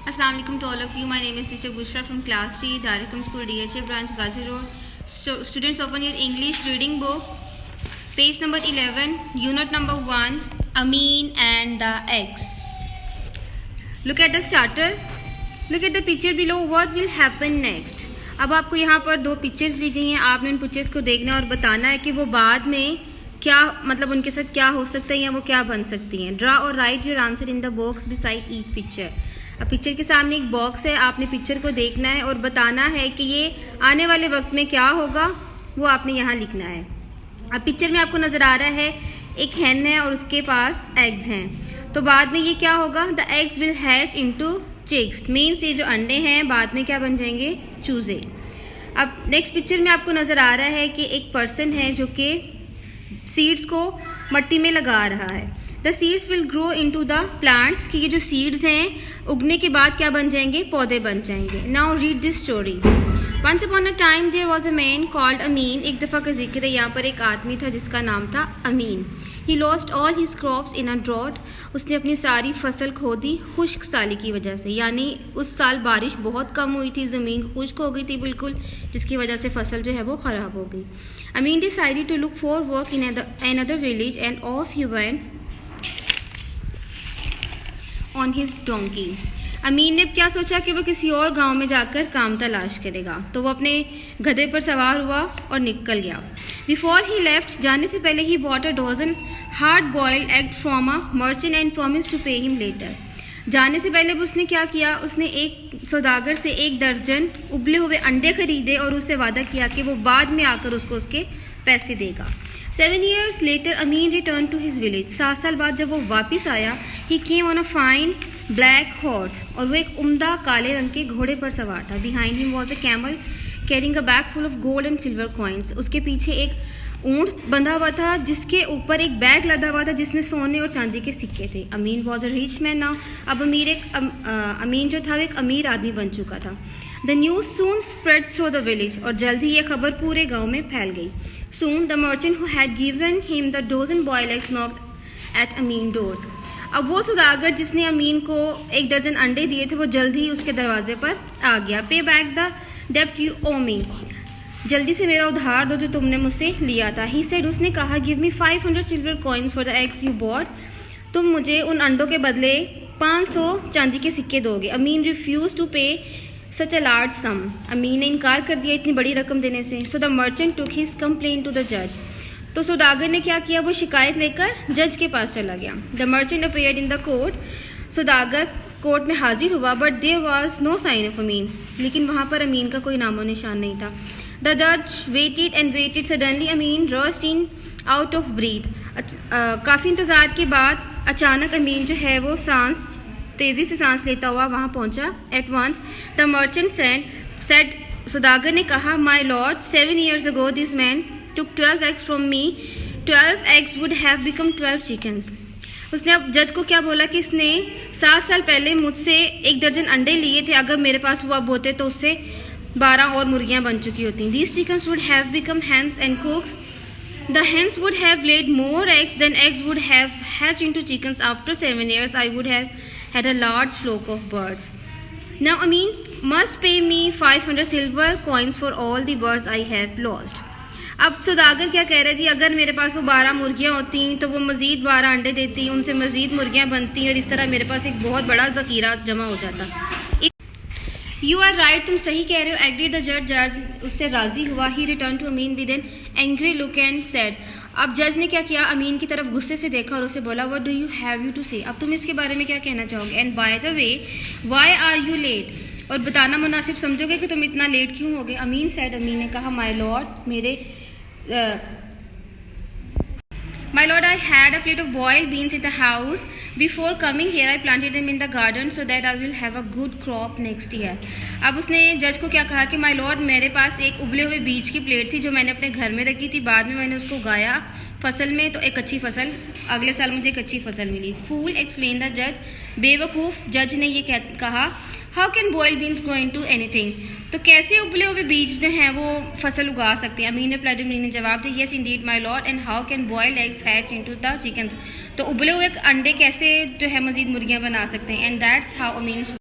Assalamu alaikum to all of you. My name is Teacher Bushra from Class 3, Darikam School, DHA branch, Ghazi Road. Students, open your English reading book, page number 11, unit number 1, Amin and the eggs. Look at the starter. Look at the picture below. What will happen next? अब आपको यहाँ पर दो pictures दी गई हैं. आपने उन pictures को देखना है और बताना है कि वो बाद में क्या मतलब उनके साथ क्या हो सकता है या वो क्या बन सकती हैं. ड्रा और right your answer in the box beside each picture. अब पिक्चर के सामने एक बॉक्स है, आपने पिक्चर को देखना है और बताना है कि ये आने वाले वक्त में क्या होगा, वो आपने यहाँ लिखना है. अब पिक्चर में आपको नज़र आ रहा है एक हैन है और उसके पास एग्स हैं. तो बाद में ये क्या होगा, the eggs will hatch into chicks. Means ये जो अंडे हैं बाद में क्या बन जाएंगे, चूजे. अब नेक्स्ट पिक्चर में आपको नज़र आ रहा है कि एक पर्सन है जो कि सीड्स को मट्टी में लगा रहा है. The seeds will grow into the plants, कि ये जो सीड्स हैं उगने के बाद क्या बन जाएंगे, पौधे बन जाएंगे. Now read this story. Once upon a time there was a man called Amin. एक दफ़ा का जिक्र है यहाँ पर, एक आदमी था जिसका नाम था Amin. He lost all his crops in a drought. उसने अपनी सारी फसल खो दी खुश्क साली की वजह से, यानी उस साल बारिश बहुत कम हुई थी, ज़मीन खुश्क हो गई थी बिल्कुल, जिसकी वजह से फसल जो है वो ख़राब हो गई. Amin decided to look for work in another village and off he went on his donkey. Amin ने क्या सोचा कि वो किसी और गांव में जाकर काम तलाश करेगा, तो वो अपने गधे पर सवार हुआ और निकल गया. बिफोर ही लेफ्ट, जाने से पहले ही bought a dozen hard boiled egg from a merchant and promise to pay him later. जाने से पहले उसने क्या किया, उसने एक सौदागर से 1 दर्जन उबले हुए अंडे खरीदे और उससे वादा किया कि वो बाद में आकर उसको उसके पैसे देगा. 7 years later, Amin return to his village. 7 साल बाद जब वो वापस आया, he came on a fine black horse, और वो एक उम्दा काले रंग के घोड़े पर सवार था. Behind him was a camel carrying a bag full of gold and silver coins. उसके पीछे एक ऊँट बंधा हुआ था जिसके ऊपर एक बैग लदा हुआ था जिसमें सोने और चांदी के सिक्के थे. Amin was a rich man now. अब अमीन जो था वो एक अमीर आदमी बन चुका था. The news soon spread through the village, और जल्द ही ये खबर पूरे गांव में फैल गई. Soon the merchant who had given him the dozen boiled eggs knocked at Amin doors. अब वो सौदागर जिसने अमीन को 1 दर्जन अंडे दिए थे वो जल्द ही उसके दरवाजे पर आ गया. पे बैक द डेब्ट यू ओ मी, जल्दी से मेरा उधार दो जो तुमने मुझसे लिया था. ही सेड, उसने कहा, give me 500 silver coins for the eggs you bought. तुम मुझे उन अंडों के बदले 500 चांदी के सिक्के दोगे. अमीन रिफ्यूज टू पे सच अ लार्ज सम. अमीन ने इनकार कर दिया इतनी बड़ी रकम देने से. So the merchant took his complaint to the जज. तो सौदागर ने क्या किया, वो शिकायत लेकर जज के पास चला गया. The merchant appeared in the court. सौदागर कोर्ट में हाजिर हुआ, but there was no sign of Amin. लेकिन वहाँ पर अमीन का कोई नामो निशान नहीं था. द जज waited and waited. Suddenly Amin rushed in out of breath. काफ़ी इंतज़ार के बाद अचानक अमीन जो है वो तेज़ी से सांस लेता हुआ वहाँ पहुँचा. At once the merchant said, सौदागर ने कहा, my lord, 7 years ago this man took 12 eggs from me. 12 eggs would have become 12 chickens. उसने अब जज को क्या बोला कि इसने 7 साल पहले मुझसे 1 दर्जन अंडे लिए थे, अगर मेरे पास वो अब होते तो उससे 12 और मुर्गियां बन चुकी होती. These chickens would have become hens and cooks. The hens would have laid more eggs than eggs would have hatched into chickens. After 7 years, I would have had a large flock of birds. Now Amin must pay me 500 silver coins for all the birds I have lost. अब सौदागर क्या कह रहे हैं जी, अगर मेरे पास वो 12 मुर्गियाँ होती तो वो मज़ीद 12 अंडे देती, उनसे मज़ीद मुर्गियाँ बनती और इस तरह मेरे पास एक बहुत बड़ा ज़ख़ीरा जमा हो जाता. यू आर राइट, तुम सही कह रहे हो. एग्रीड द जज. जज उससे राज़ी हुआ. He return to Amin with an angry look and said. अब जज ने क्या किया, अमीन की तरफ गुस्से से देखा और उसे बोला, what do you have you to say. अब तुम इसके बारे में क्या कहना चाहोगे. And by the way, why are you late. और बताना मुनासिब समझोगे कि तुम इतना लेट क्यों हो गए. अमीन सेड, अमीन ने कहा, my Lord, My lord, I had a plate of boiled beans in the house. Before coming here, I planted them in the garden so that I will have a good crop next year. अब उसने जज को क्या कहा कि my Lord, मेरे पास एक उबले हुए बीज की प्लेट थी जो मैंने अपने घर में रखी थी, बाद में मैंने उसको उगाया फसल में तो एक अच्छी फसल, अगले साल मुझे एक अच्छी फसल मिली. फूल, एक्सप्लेन द जज. बेवकूफ़, जज ने ये कहा, how can boiled beans grow into anything. तो कैसे उबले हुए बीज जो हैं वो फसल उगा सकते हैं. अमीन ने जवाब दिया, yes Indeed my Lord. And how can boiled eggs hatch into the chickens. तो उबले हुए अंडे कैसे जो है मज़ीद मुर्गियाँ बना सकते हैं. And that's how Amin